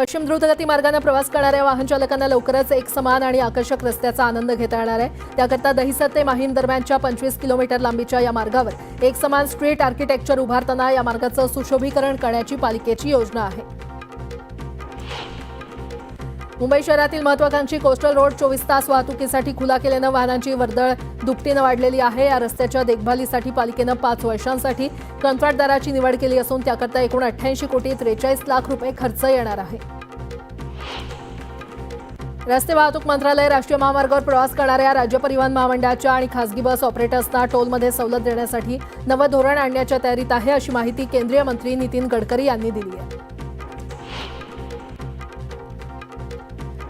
पश्चिम द्रुतगती मार्गाने प्रवास करणाऱ्या वाहन चालकांना लवकरच एक समान आणि आकर्षक रस्त्याचा आनंद घेता येणार आहे। त्याकरता दहिसर ते माहीम दरम्यानच्या 25 किलोमीटर लांबीच्या या मार्गावर एक समान स्ट्रीट आर्किटेक्चर उभारताना या मार्गाचं सुशोभीकरण करण्याची पालिकेची योजना आहे। मुंबई शहरातील महत्त्वाकांक्षी कोस्टल रोड 24 तास वाहतुकीसाठी खुला केल्यानं वाहनांची वर्दळ दुपटीने वाढलेली आहे। या रस्त्याच्या देखभालीसाठी पालिकेनं 5 वर्षांसाठी कंत्राटदाराची निवड केली असून त्याकरता एकूण 88 कोटी 43 लाख रुपये खर्च येणार आहे। रस्ते वाहतूक मंत्रालय राष्ट्रीय महामार्गावर प्रवास करणाऱ्या राज्य परिवहन महामंडळाच्या आणि खासगी बस ऑपरेटर्सना टोलमध्ये सवलत देण्यासाठी नवं धोरण आणण्याच्या तयारीत आहे, अशी माहिती केंद्रीय मंत्री नितीन गडकरी यांनी दिली आहे।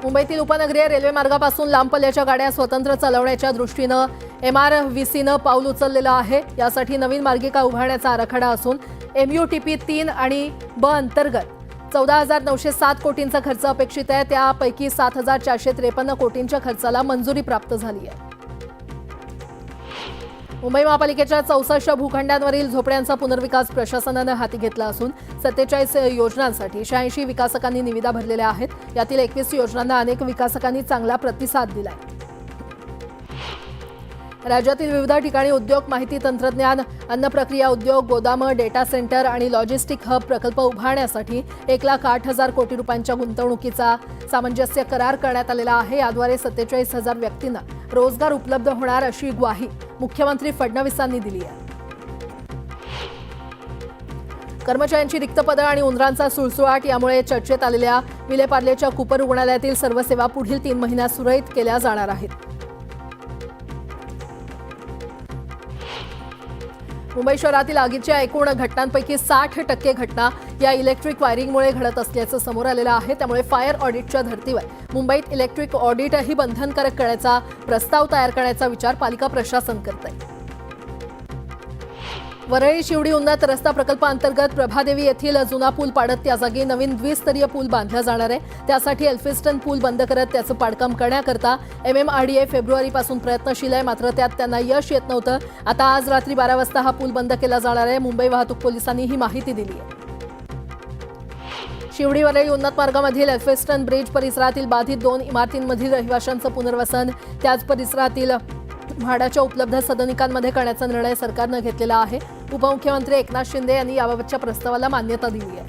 मुंबईतील उपनगरीय रेल्वे मार्गापासून लांब पल्ल्याच्या गाड्या स्वतंत्र चालवण्याच्या दृष्टीनं MRVCनं पाऊल उचललेलं आहे। यासाठी नवीन मार्गिका उभारण्याचा आराखडा असून MUTP 3 आणि ब अंतर्गत 14,907 कोटींचा खर्च अपेक्षित आहे। त्यापैकी 7,453 कोटींच्या खर्चाला मंजुरी प्राप्त झाली आहे। मुंबई महापालिकेच्या 64 भूखंडांवरील झोपड्यांचा पुनर्विकास प्रशासनानं हाती घेतला असून 47 योजनांसाठी 86 विकासकांनी निविदा भरलेल्या आहेत। यातील 21 योजनांना अनेक विकासकांनी चांगला प्रतिसाद दिलाय। राज्यातील विविध ठिकाणी उद्योग, माहिती तंत्रज्ञान, अन्न प्रक्रिया उद्योग, गोदामं, डेटा सेंटर आणि लॉजिस्टिक हब प्रकल्प उभारण्यासाठी 1,08,000 कोटी रुपयांच्या गुंतवणुकीचा सामंजस्य करार करण्यात आलेला आहे। याद्वारे 47,000 व्यक्तींना रोजगार उपलब्ध होणार अशी ग्वाही मुख्यमंत्री फडणवीसांनी दिली आहे। कर्मचाऱ्यांची रिक्त पदं आणि उंदरांचा सुळसुळाट यामुळे चर्चेत आलेल्या विलेपार्लेच्या कूपर रुग्णालयातील सर्व सेवा पुढील 3 महिन्यात सुरळीत केल्या जाणार आहेत। मुंबई शहरातील आगीच्या एकूण घटनांपैकी 60% घटना या इलेक्ट्रिक वायरिंगमुळे घडत असल्याचं समोर आलेलं आहे। त्यामुळे फायर ऑडिटच्या धर्तीवर मुंबईत इलेक्ट्रिक ऑडिटही बंधनकारक करण्याचा प्रस्ताव तयार करण्याचा विचार पालिका प्रशासन करत आहे। वरळी शिवडी उन्नत रस्ता प्रकल्पाअंतर्गत प्रभादेवी येथील जुना पूल पाडत त्या जागी नवीन द्विस्तरीय पूल बांधला जाणार आहे। त्यासाठी एल्फिस्टन पूल बंद करत त्याचं पाडकाम करण्याकरता MMRDA फेब्रुवारीपासून प्रयत्नशील आहे, मात्र त्यात त्यांना यश येत नव्हतं। आता आज रात्री 12 वाजता हा पूल बंद केला जाणार आहे। मुंबई वाहतूक पोलिसांनी ही माहिती दिली आहे। शिवडी वरळी उन्नत मार्गामधील एल्फिस्टन ब्रिज परिसरातील बाधित 2 इमारतींमधील रहिवाशांचं पुनर्वसन, त्याच परिसरातील म्हाडाच्या उपलब्ध सदनिकांमध्ये करण्याचा निर्णय सरकारनं घेतलेला आहे। उपमुख्यमंत्री एकनाथ शिंदे यांनी याबाबतच्या प्रस्तावाला मान्यता दिली आहे।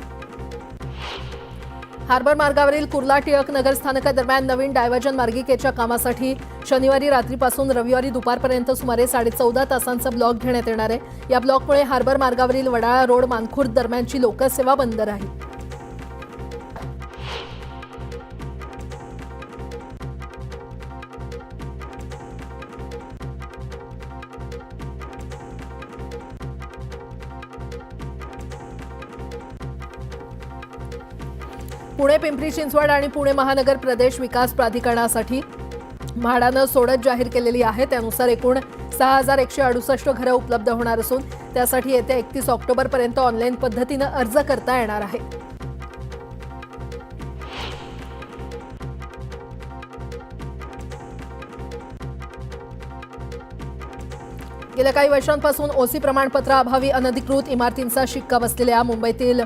हार्बर मार्गावरील कुर्ला टिळक नगर स्थानकादरम्यान नवीन डायव्हर्जन मार्गिकेच्या कामासाठी शनिवारी रात्रीपासून रविवारी दुपारपर्यंत सुमारे 14.5 तासांचा ब्लॉक घेण्यात येणार आहे। या ब्लॉकमुळे हार्बर मार्गावरील वडाळा रोड मानखुर्द दरम्यानची लोकसेवा बंद राहील। पुणे, पिंपरी चिंचवड आणि पुणे महानगर प्रदेश विकास प्राधिकरणासाठी म्हाडानं सोडत जाहीर केलेली आहे। त्यानुसार एकूण 6,168 घरं उपलब्ध होणार असून त्यासाठी येत्या 31 ऑक्टोबरपर्यंत ऑनलाईन पद्धतीनं अर्ज करता येणार आहे। गेल्या काही वर्षांपासून OC प्रमाणपत्राअभावी अनधिकृत इमारतींचा शिक्का बसलेल्या मुंबईतील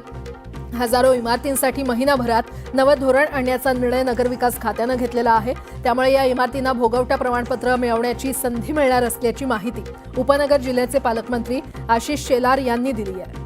हजारो इमारतींसाठी महिनाभरात नवं धोरण आणण्याचा निर्णय नगरविकास खात्यानं घेतलेला आहे। त्यामुळे या इमारतींना भोगवटा प्रमाणपत्र मिळवण्याची संधी मिळणार असल्याची माहिती उपनगर जिल्ह्याचे पालकमंत्री आशिष शेलार यांनी दिली आहे।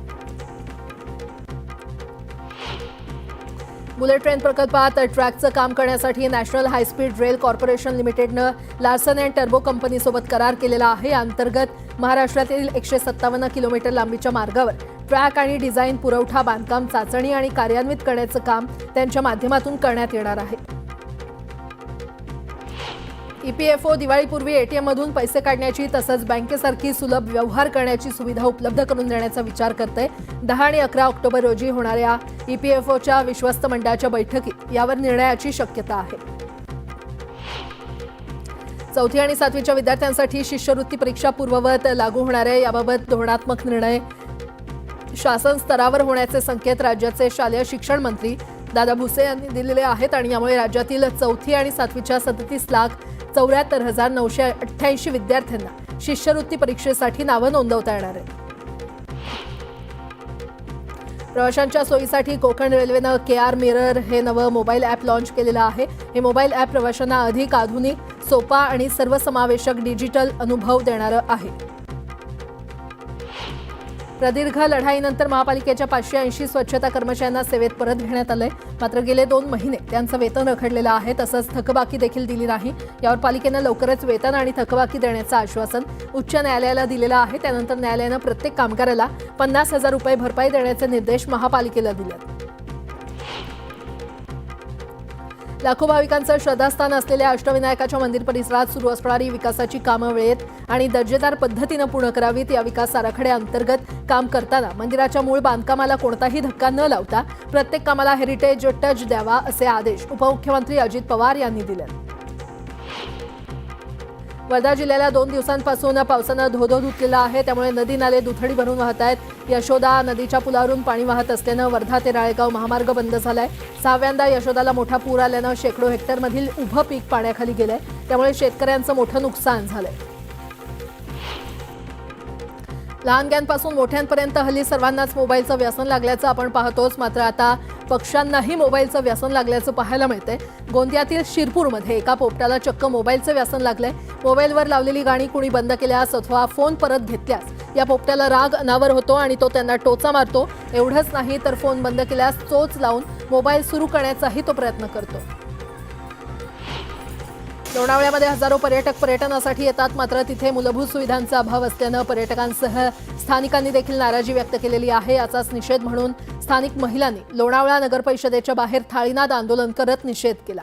बुलेट ट्रेन प्रकल्पात ट्रॅकचं काम करण्यासाठी नॅशनल हायस्पीड रेल कॉर्पोरेशन लिमिटेडनं लार्सन अँड टर्बो कंपनीसोबत करार केलेला आहे। या अंतर्गत महाराष्ट्रातील 157 किलोमीटर लांबीच्या मार्गावर ट्रॅक आणि डिझाईन, पुरवठा, बांधकाम, चाचणी आणि कार्यान्वित करण्याचं काम त्यांच्या माध्यमातून करण्यात येणार आहे। EPFO दिवाळीपूर्वी ATM मधून पैसे काढण्याची तसंच बँकेसारखी सुलभ व्यवहार करण्याची सुविधा उपलब्ध करून देण्याचा विचार करते। 10 आणि 11 ऑक्टोबर रोजी होणाऱ्या EPFOच्या विश्वस्त मंडळाच्या बैठकीत यावर निर्णयाची शक्यता आहे। 4थी आणि 7वीच्या विद्यार्थ्यांसाठी शिष्यवृत्ती परीक्षा पूर्ववत लागू होणार आहे। याबाबत धोरणात्मक निर्णय शासन स्तरावर होण्याचे संकेत राज्याचे शालेय शिक्षण मंत्री दादा भुसे यांनी दिलेले आहेत आणि यामुळे राज्यातील 4थी आणि 7वीच्या 37,74,988 विद्यार्थ्यांना शिष्यवृत्ती परीक्षेसाठी नावं नोंदवता येणार आहेत। प्रवाशांच्या सोयीसाठी कोकण रेल्वेनं KR मिरर हे नवं मोबाईल ॲप लॉन्च केलेलं आहे. हे मोबाईल ॲप प्रवाशांना अधिक आधुनिक, सोपा आणि सर्वसमावेशक डिजिटल अनुभव देणारं आहे. प्रदीर्घ लढाईनंतर महापालिकेच्या 580 स्वच्छता कर्मचाऱ्यांना सेवेत परत घेण्यात आलंय. मात्र गेले 2 महिने त्यांचं वेतन रखडलेलं आहे. तसंच थकबाकी देखील दिली नाही. यावर पालिकेनं लवकरच वेतन आणि थकबाकी देण्याचं आश्वासन उच्च न्यायालयाला दिलेलं आहे. त्यानंतर न्यायालयानं प्रत्येक कामगाराला 50,000 रुपये भरपाई देण्याचे निर्देश महापालिकेला दिले. लाखो भाविकांचं श्रद्धास्थान असलेल्या अष्टविनायकाच्या मंदिर परिसरात सुरू असणारी विकासाची कामं वेळेत आणि दर्जेदार पद्धतीनं पूर्ण करावीत. या विकास आराखड्याअंतर्गत काम करताना मंदिराच्या मूळ बांधकामाला कोणताही धक्का न लावता प्रत्येक कामाला हेरिटेज टच द्यावा असे आदेश उपमुख्यमंत्री अजित पवार यांनी दिले. वर्धा जिल्ह्याला 2 दिवसांपासून पावसानं धोधो धुतलेला आहे. त्यामुळे नदी नाले दुथडी भरून वाहत आहेत. यशोदा नदीच्या पुलावरून पाणी वाहत असल्यानं वर्धा ते राळेगाव महामार्ग बंद झालाय. 6व्यांदा यशोदाला मोठा पूर आल्यानं शेकडो हेक्टरमधील उभं पीक पाण्याखाली गेलंय. त्यामुळे शेतकऱ्यांचं मोठं नुकसान झालंय. लहानग्यांपासून मोठ्यांपर्यंत हल्ली सर्वांनाच मोबाईलचं व्यसन लागल्याचं आपण पाहतोच. मात्र आता पक्ष्यांनाही मोबाईलचं व्यसन लागल्याचं पाहायला मिळतंय. गोंदियातील शिरपूरमध्ये एका पोपटाला चक्क मोबाईलचं व्यसन लागलंय. मोबाईलवर लावलेली गाणी कुणी बंद केल्यास अथवा फोन परत घेतल्यास या पोपट्याला राग अनावर होतो आणि तो त्यांना टोचा मारतो. एवढंच नाही तर फोन बंद केल्यास चोच लावून मोबाईल सुरू करण्याचाही तो प्रयत्न करतो. लोणावळ्यामध्ये हजारो पर्यटक पर्यटनासाठी येतात. मात्र तिथे मूलभूत सुविधांचा अभाव असल्यानं पर्यटकांसह स्थानिकांनी देखील नाराजी व्यक्त केलेली आहे. याचाच निषेध म्हणून स्थानिक महिलांनी लोणावळा नगर परिषदेच्या बाहेर थाळीनाद आंदोलन करत निषेध केला.